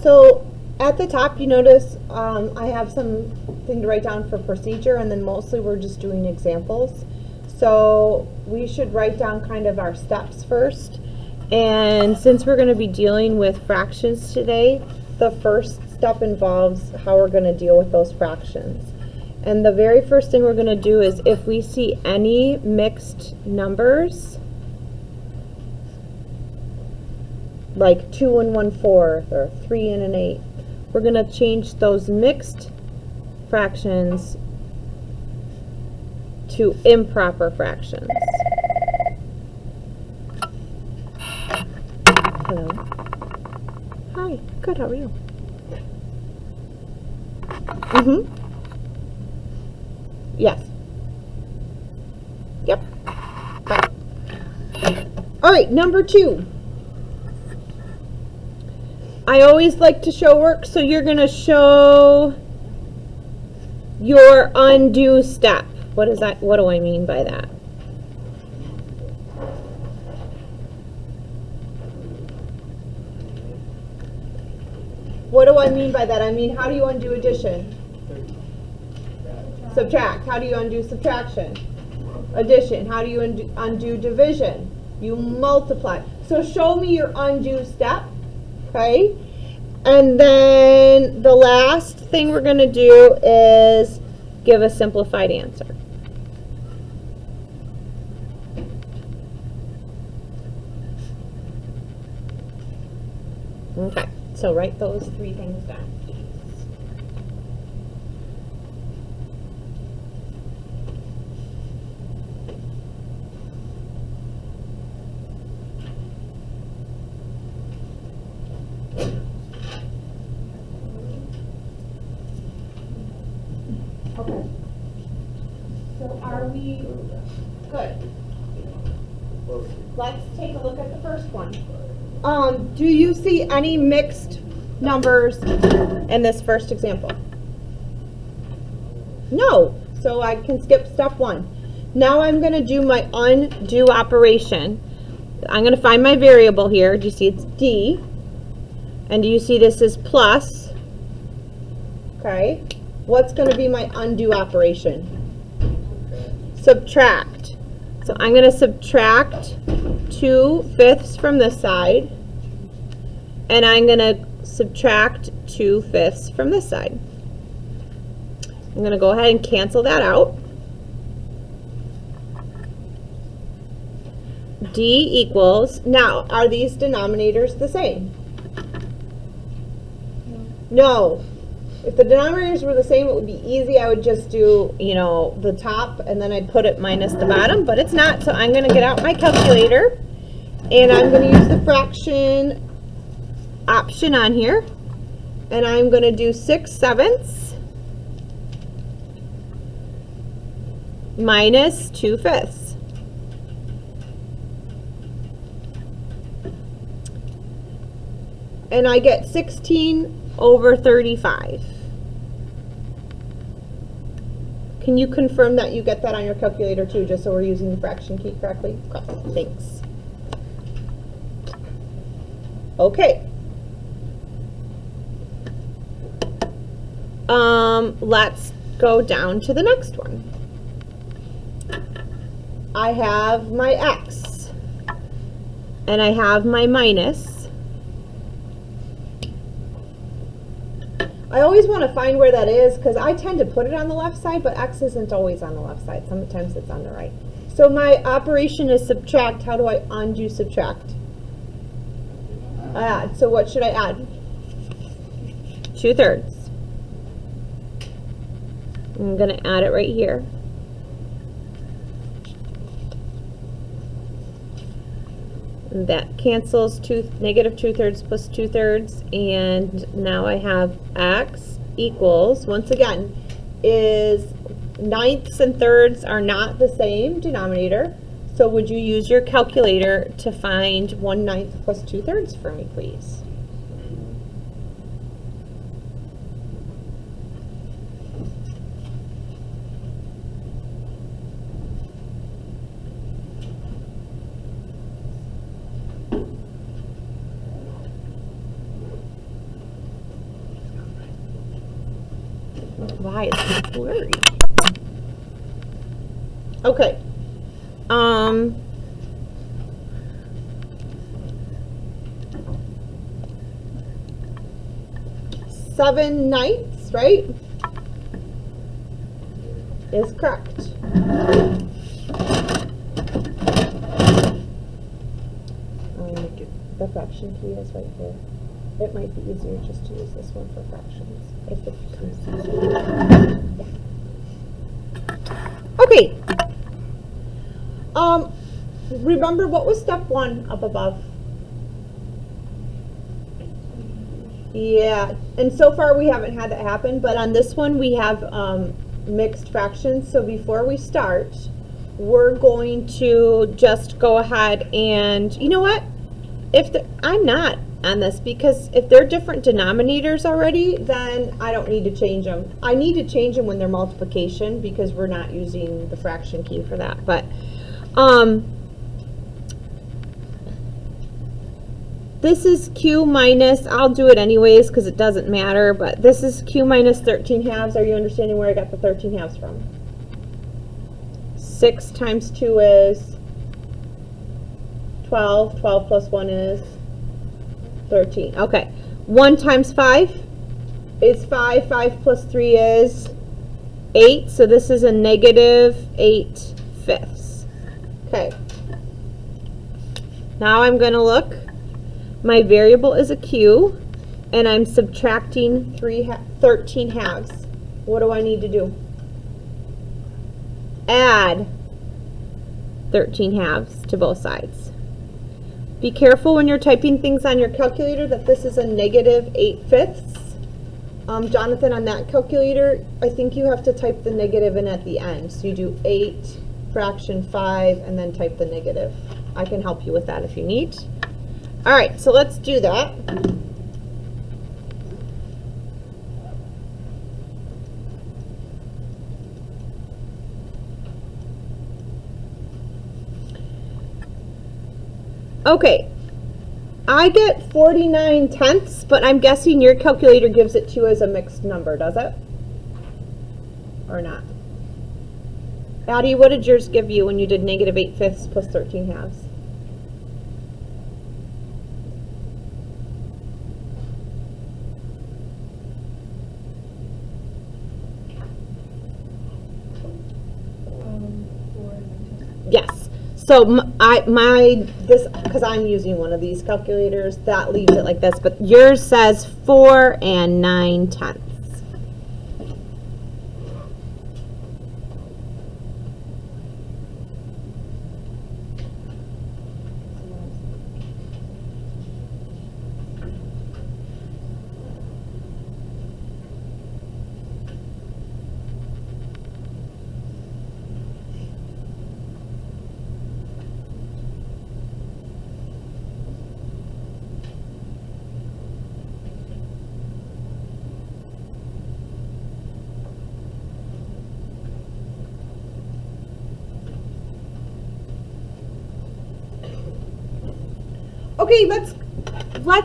So at the top, you notice I have something to write down for procedure, and then mostly we're just doing examples. So we should write down kind of our steps first. And since we're going to be dealing with fractions today, the first step involves how we're going to deal with those fractions. And the very first thing we're going to do is if we see any mixed numbers, like 2 1/4 or 3 1/8, we're going to change those mixed fractions to improper fractions. Hello. Hi. Good. How are you? Yes. Yep. Bye. All right. Number 2. I always like to show work, so you're going to show your undo step. What is that? What do I mean by that? What do I mean by that? I mean, how do you undo addition? Subtract. How do you undo subtraction? Addition. How do you undo division? You multiply. So show me your undo step. Okay? And then the last thing we're going to do is give a simplified answer. Okay, so write those 3 things down. Okay. So are we good? Let's take a look at the first one. Do you see any mixed numbers in this first example? No. So I can skip step 1. Now I'm going to do my undo operation. I'm going to find my variable here. Do you see it's D? And do you see this is plus? Okay. What's going to be my undo operation? Subtract. So I'm going to subtract 2/5 from this side, and I'm going to subtract 2/5 from this side. I'm going to go ahead and cancel that out. D equals, now, are these denominators the same? No. If the denominators were the same, it would be easy. I would just do, you know, the top, and then I'd put it minus the bottom, but it's not. So I'm going to get out my calculator, and I'm going to use the fraction option on here, and I'm going to do 6/7 minus 2/5. And I get 16/35. Can you confirm that you get that on your calculator too, just so we're using the fraction key correctly? Okay, thanks. Okay. Let's go down to the next one. I have my x, and I have my minus. I always want to find where that is because I tend to put it on the left side, but x isn't always on the left side. Sometimes it's on the right. So my operation is subtract. How do I undo subtract? Add. So what should I add? 2/3. I'm going to add it right here. And that cancels negative 2/3 plus 2/3, and now I have x equals, once again, is 9ths and thirds are not the same denominator, so would you use your calculator to find 1/9 plus 2/3 for me, please? Why is it blurry? Okay. 7 nights, right? Is correct. The fraction key is right there. It might be easier just to use this one for fractions if it becomes easier. Yeah. Okay. Remember what was step 1 up above? Yeah, and so far we haven't had that happen, but on this one we have mixed fractions. So before we start, we're going to just go ahead and, you know what? I'm not on this, because if they're different denominators already, then I don't need to change them. I need to change them when they're multiplication, because we're not using the fraction key for that. But this is q minus, I'll do it anyways because it doesn't matter, but this is q minus 13 halves. Are you understanding where I got the 13 halves from? 6 times 2 is 12. 12 plus 1 is 13. Okay. 1 times 5 is 5. 5 plus 3 is 8. So this is a negative 8/5. Okay. Now I'm going to look. My variable is a q, and I'm subtracting 13 halves. What do I need to do? Add 13 halves to both sides. Be careful when you're typing things on your calculator that this is a negative 8/5. Jonathan, on that calculator, I think you have to type the negative in at the end. So you do 8 fraction 5 and then type the negative. I can help you with that if you need. All right, so let's do that. Okay, I get 49/10, but I'm guessing your calculator gives it to you as a mixed number, does it? Or not? Addie, what did yours give you when you did negative 8/5 plus 13 halves? Yes. So because I'm using one of these calculators, that leaves it like this, but yours says 4 9/10. Okay, let's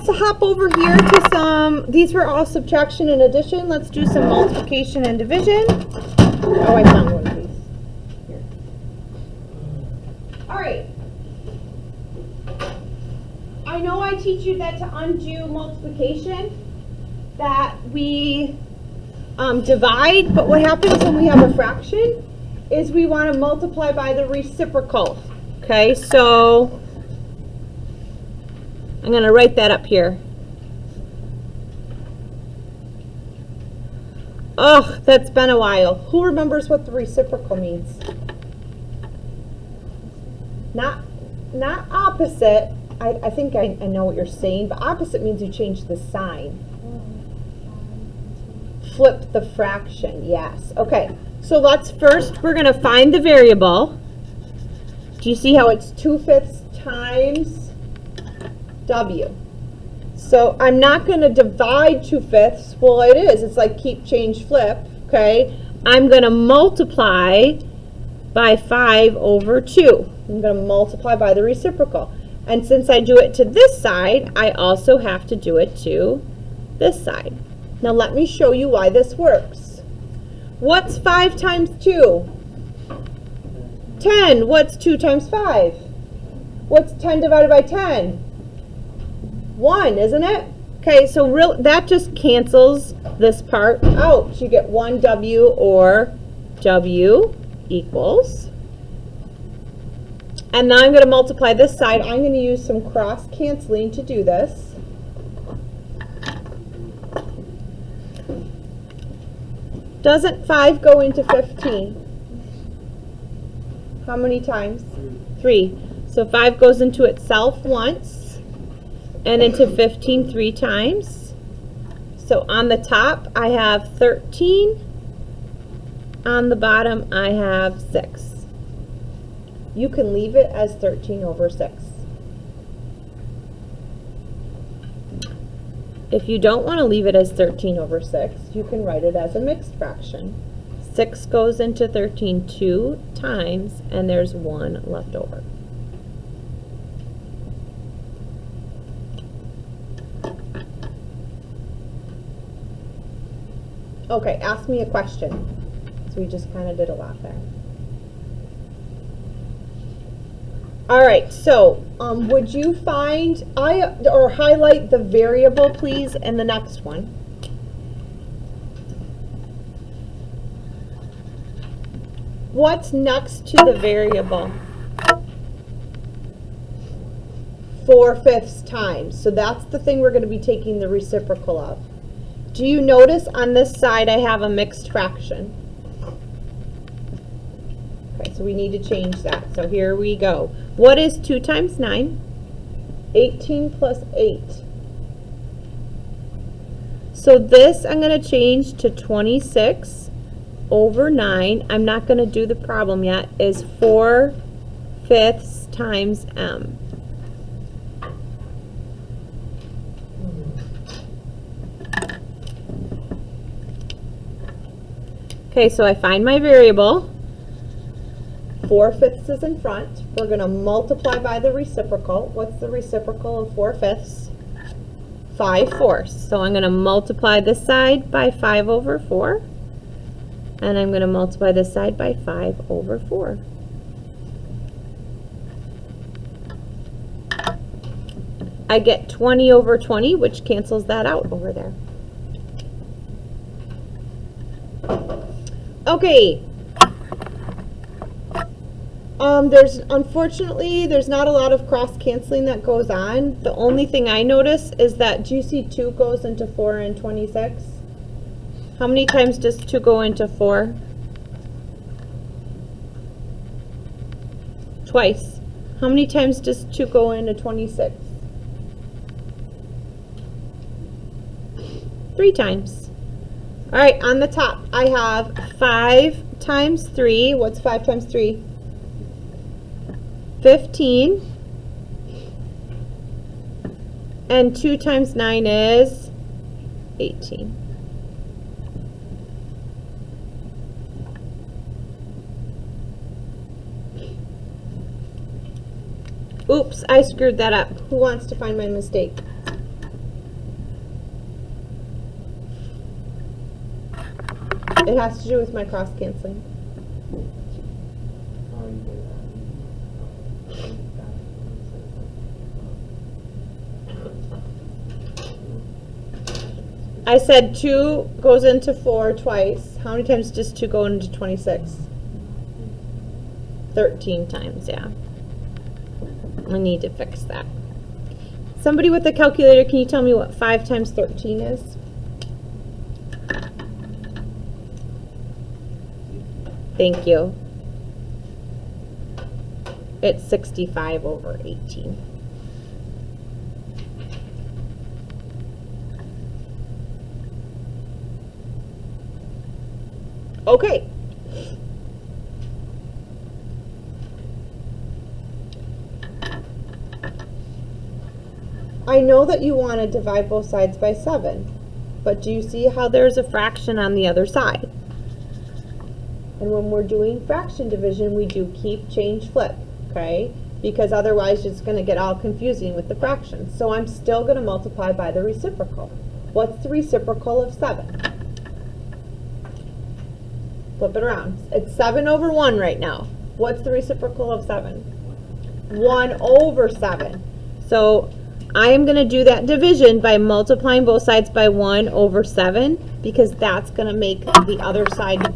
hop over here to some, these were all subtraction and addition. Let's do some multiplication and division. Oh, I found one of these. Here. All right. I know I teach you that to undo multiplication, that we divide, but what happens when we have a fraction is we want to multiply by the reciprocal. Okay, so I'm going to write that up here. Oh, that's been a while. Who remembers what the reciprocal means? Not opposite. I think I know what you're saying, but opposite means you change the sign. Flip the fraction, yes. Okay, so we're going to find the variable. Do you see how it's 2/5 times W? So I'm not going to divide 2/5. Well, it is. It's like keep, change, flip. Okay. I'm going to multiply by 5 over 2. I'm going to multiply by the reciprocal. And since I do it to this side, I also have to do it to this side. Now let me show you why this works. What's 5 times 2? 10. What's 2 times 5? What's 10 divided by 10? 1, isn't it? Okay, so that just cancels this part out. You get 1W, or W equals. And now I'm going to multiply this side. I'm going to use some cross canceling to do this. Doesn't 5 go into 15? How many times? 3. So 5 goes into itself once, and into 15 3 times. So on the top I have 13. On the bottom I have 6. You can leave it as 13 over 6. If you don't want to leave it as 13 over 6, you can write it as a mixed fraction. 6 goes into 13 2 times, and there's 1 left over. Okay, ask me a question. So we just kind of did a lot there. All right, so would you find, or highlight the variable, please, in the next one? What's next to the variable? 4/5 times. So that's the thing we're going to be taking the reciprocal of. Do you notice on this side I have a mixed fraction? Okay, so we need to change that. So here we go. What is 2 times 9? 18 plus 8. So this I'm going to change to 26 over 9. I'm not going to do the problem yet. Is 4/5 times m. Okay, so I find my variable. 4/5 is in front. We're going to multiply by the reciprocal. What's the reciprocal of 4/5? 5/4. So I'm going to multiply this side by 5 over 4. And I'm going to multiply this side by 5 over 4. I get 20 over 20, which cancels that out over there. Okay. Unfortunately, there's not a lot of cross-canceling that goes on. The only thing I notice is that, do you see 2 goes into 4 and 26? How many times does 2 go into 4? Twice. How many times does 2 go into 26? 3 times. All right, on the top, I have 5 times 3. What's 5 times 3? 15. And 2 times 9 is 18. Oops, I screwed that up. Who wants to find my mistake? It has to do with my cross-canceling. I said 2 goes into 4 twice. How many times does 2 go into 26? 13 times, yeah. I need to fix that. Somebody with a calculator, can you tell me what 5 times 13 is? Thank you. It's 65 over 18. Okay. I know that you want to divide both sides by 7, but do you see how there's a fraction on the other side? And when we're doing fraction division, we do keep, change, flip, okay? Because otherwise it's going to get all confusing with the fractions. So I'm still going to multiply by the reciprocal. What's the reciprocal of 7? Flip it around. It's 7 over 1 right now. What's the reciprocal of 7? 1 over 7. So I am going to do that division by multiplying both sides by 1 over 7 because that's going to make the other side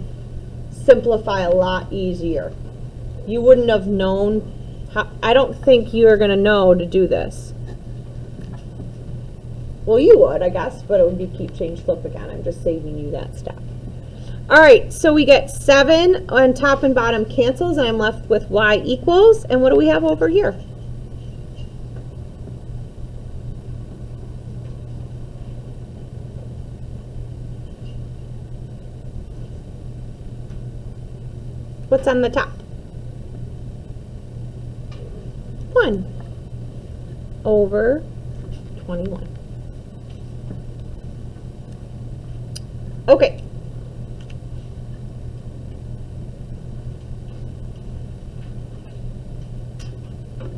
simplify a lot easier. You wouldn't have known how, I don't think you're going to know to do this. Well, you would, I guess, but it would be keep, change, flip again. I'm just saving you that step. All right, so we get 7 on top and bottom cancels, and I'm left with y equals, and what do we have over here? What's on the top? 1 over 21. Okay.